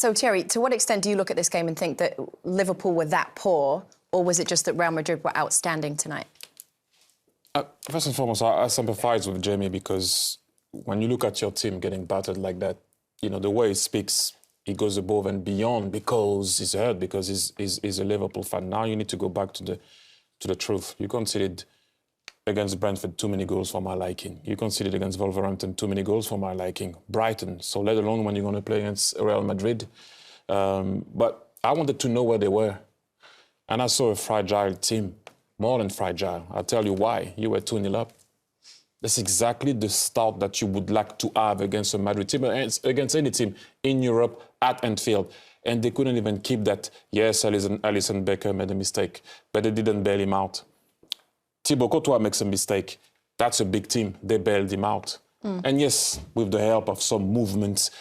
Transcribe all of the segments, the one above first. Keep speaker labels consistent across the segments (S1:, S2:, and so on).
S1: So, Thierry, to what extent do you look at this game and think that Liverpool were that poor, or was it just that Real Madrid were outstanding tonight?
S2: First and foremost, I sympathise with Jamie because when you look at your team getting battered like that, you know, the way he speaks, he goes above and beyond because he's hurt, because he's a Liverpool fan. Now you need to go back to the truth. You conceded against Brentford too many goals for my liking. You conceded against Wolverhampton too many goals for my liking. Brighton, so let alone when you're going to play against Real Madrid. But I wanted to know where they were. And I saw a fragile team, more than fragile. I'll tell you why. You were 2-0 up. That's exactly the start that you would like to have against a Madrid team, against any team in Europe at Anfield. And they couldn't even keep that. Yes, Alisson Becker made a mistake, but they didn't bail him out. Thibaut Courtois makes a mistake. That's a big team. They bailed him out. And yes, with the help of some movements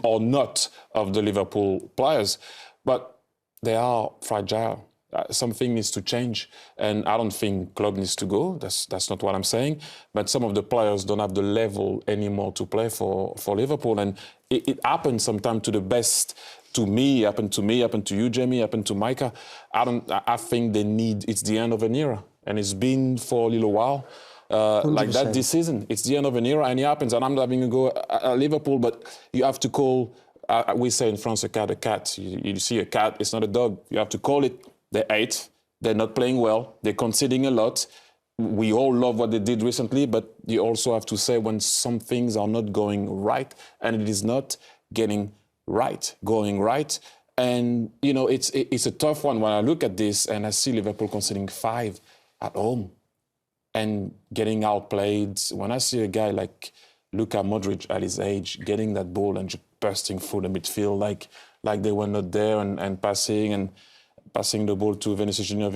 S2: or not of the Liverpool players, but they are fragile. Something needs to change, and I don't think Klopp needs to go. That's not what I'm saying. But some of the players don't have the level anymore to play for Liverpool, and it happens sometimes to the best. To me, happened to you, Jamie, happened to Micah. I think it's the end of an era, and it's been for a little while. Like that this season. It's the end of an era, and it happens. And I'm not having a go at Liverpool, but you have to call. We say in France, a cat a cat. You see a cat, it's not a dog. You have to call it. They ate. They're not playing well. They're conceding a lot. We all love what they did recently, but you also have to say when some things are not going right, and it is not going right. And, you know, it's a tough one when I look at this and I see Liverpool conceding 5 at home and getting outplayed. When I see a guy like Luka Modric at his age getting that ball and just bursting through the midfield like they were not there and passing the ball to Vinicius Junior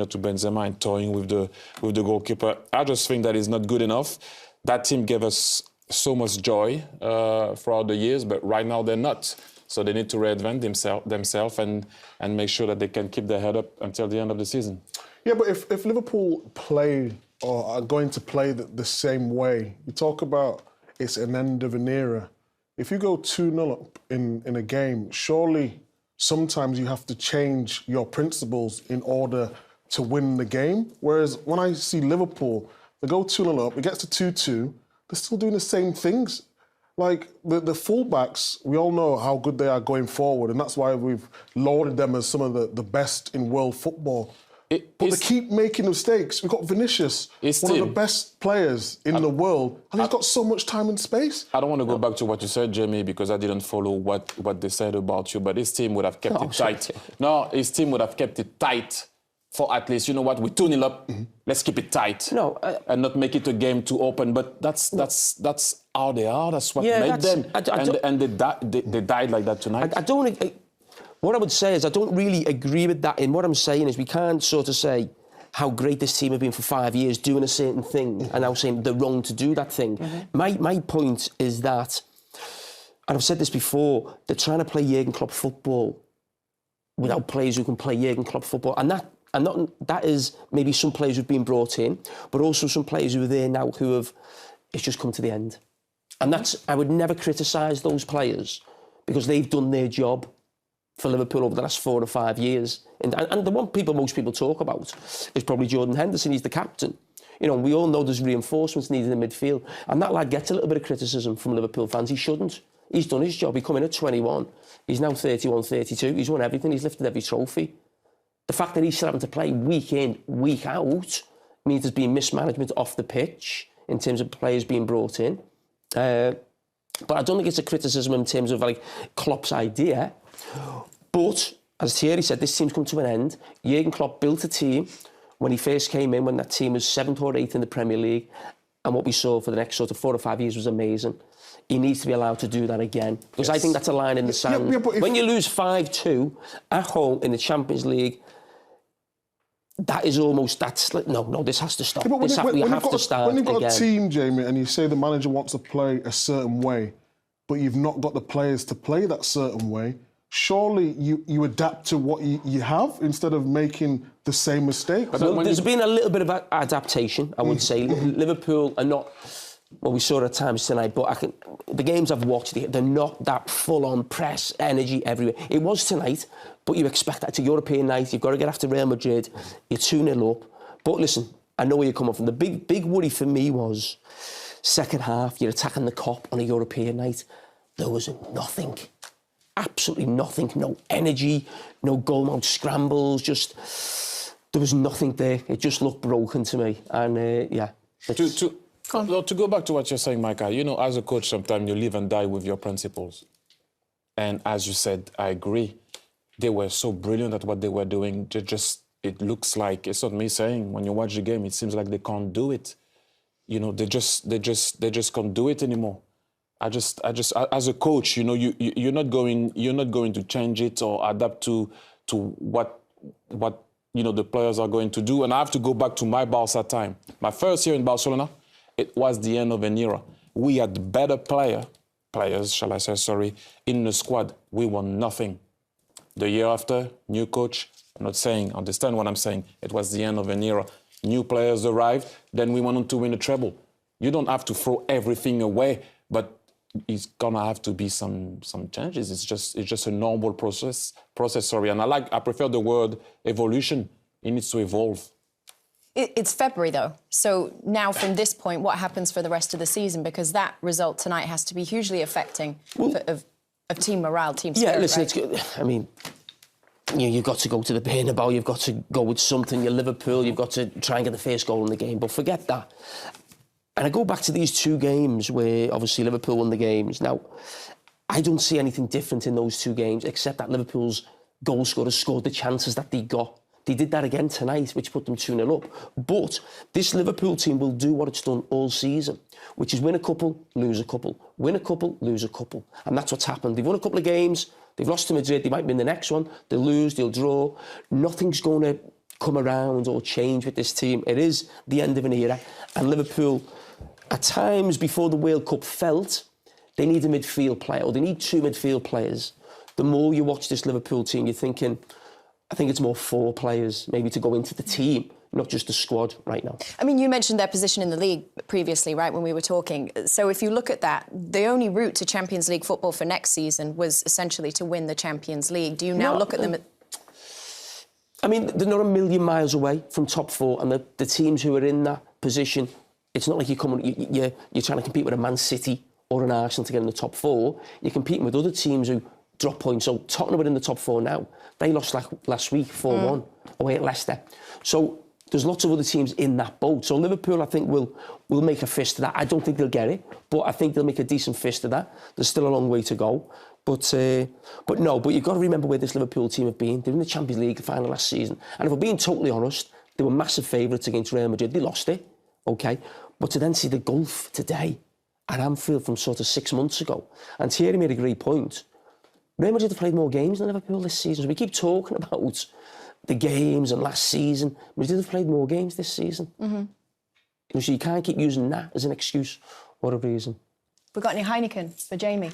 S2: to Benzema and toying with the goalkeeper. I just think that is not good enough. That team gave us so much joy throughout the years, but right now they're not. So they need to reinvent themselves and make sure that they can keep their head up until the end of the season. Yeah, but if Liverpool play or are going to play the same way, you talk about it's an end of an era. If you go 2-0 up in a game, surely sometimes you have to change your principles in order to win the game. Whereas when I see Liverpool, they go 2-0 up, it gets to 2-2, they're still doing the same things. Like, the fullbacks, we all know how good they are going forward, and that's why we've lauded them as some of the best in world football. But they keep making mistakes. We've got Vinicius, one of the best players in the world, and he's got so much time and space. I don't want to go back to what you said, Jamie, because I didn't follow what they said about you, but his team would have kept it tight. No, his team would have kept it tight for at least, you know what, we're 2-0 up, let's keep it tight. No, and not make it a game too open, but that's how they are, that's what made them. And they died like that tonight.
S3: What I would say is I don't really agree with that. And what I'm saying is we can't sort of say how great this team have been for 5 years doing a certain thing and now saying they're wrong to do that thing. My point is that, and I've said this before, they're trying to play Jurgen Klopp football without players who can play Jurgen Klopp football. And that is maybe some players who've been brought in, but also some players who are there now who have, it's just come to the end. And I would never criticise those players because they've done their job for Liverpool over the last 4 or 5 years. And the one most people talk about is probably Jordan Henderson. He's the captain. You know, we all know there's reinforcements needed in midfield. And that lad gets a little bit of criticism from Liverpool fans. He shouldn't. He's done his job. He come in at 21. He's now 31, 32. He's won everything. He's lifted every trophy. The fact that he's still having to play week in, week out means there's been mismanagement off the pitch in terms of players being brought in. But I don't think it's a criticism in terms of like Klopp's idea. But, as Thierry said, this team's come to an end. Jurgen Klopp built a team when he first came in, when that team was 7th or 8th in the Premier League. And what we saw for the next sort of 4 or 5 years was amazing. He needs to be allowed to do that again. Because I think that's a line in the sand. When you lose 5-2 at home in the Champions League, that is almost, that's like, no, this has to stop. We have to start again. When you've got a team, Jamie, and you say the manager wants to play a certain way, but you've not got the players to play that certain way, surely you adapt to what you have instead of making the same mistake. Well, there's been a little bit of adaptation, I would say. Liverpool are not Well, we saw it at times tonight, but the games I've watched, they're not that full-on press, energy everywhere. It was tonight, but you expect that. It's a European night. You've got to get after Real Madrid. You're 2-0 up. But listen, I know where you're coming from. The big worry for me was second half, you're attacking the Kop on a European night. There was nothing. Absolutely nothing. No energy, no goal-mouth scrambles, just... There was nothing there. It just looked broken to me. And, yeah.
S2: To go back to what you're saying, Micah, you know, as a coach, sometimes you live and die with your principles. And as you said, I agree. They were so brilliant at what they were doing. It looks like, it's not me saying, when you watch the game, it seems like they can't do it. You know, they just can't do it anymore. I just, as a coach, you know, you're not going to change it or adapt to what you know the players are going to do. And I have to go back to my Barca time. My first year in Barcelona, it was the end of an era. We had better players, shall I say, sorry, in the squad. We won nothing. The year after, new coach. I'm not saying, understand what I'm saying. It was the end of an era. New players arrived, then we went on to win a treble. You don't have to throw everything away, but it's gonna have to be some changes. It's just a normal process. Sorry, and I prefer the word evolution. It needs to evolve.
S1: It's February though, so now from this point, what happens for the rest of the season? Because that result tonight has to be hugely affecting of team morale, team spirit.
S3: Yeah, listen,
S1: right?
S3: it's good. I mean, you've got to go to the Bernabeu. You've got to go with something. You're Liverpool. You've got to try and get the first goal in the game. But forget that. And I go back to these two games where obviously Liverpool won the games. Now, I don't see anything different in those two games except that Liverpool's goal scorers scored the chances that they got. They did that again tonight, which put them 2-0 up. But this Liverpool team will do what it's done all season, which is win a couple, lose a couple. Win a couple, lose a couple. And that's what's happened. They've won a couple of games. They've lost to Madrid. They might win the next one. They'll lose, they'll draw. Nothing's going to come around or change with this team. It is the end of an era. And Liverpool, at times before the World Cup, felt they need a midfield player, or they need two midfield players. The more you watch this Liverpool team, you're thinking, I think it's more 4 players maybe to go into the team, not just the squad right now.
S1: I mean, you mentioned their position in the league previously, right, when we were talking. So if you look at that, the only route to Champions League football for next season was essentially to win the Champions League. Do you now look at them...
S3: I mean, they're not a million miles away from top 4, and the teams who are in that position, it's not like you're trying to compete with a Man City or an Arsenal to get in the top 4. You're competing with other teams who drop points. So Tottenham are in the top 4 now. They lost last week 4-1 away at Leicester. So there's lots of other teams in that boat. So Liverpool, I think, will make a fist of that. I don't think they'll get it, but I think they'll make a decent fist of that. There's still a long way to go. But you've got to remember where this Liverpool team have been. They were in the Champions League final last season. And if we're being totally honest, they were massive favourites against Real Madrid. They lost it, OK? But to then see the gulf today at Anfield from sort of 6 months ago, and Thierry made a great point, Real Madrid have played more games than Liverpool this season. So we keep talking about the games and last season. Madrid have played more games this season. Mm-hmm. So you can't keep using that as an excuse or a reason.
S1: We got any Heineken for Jamie?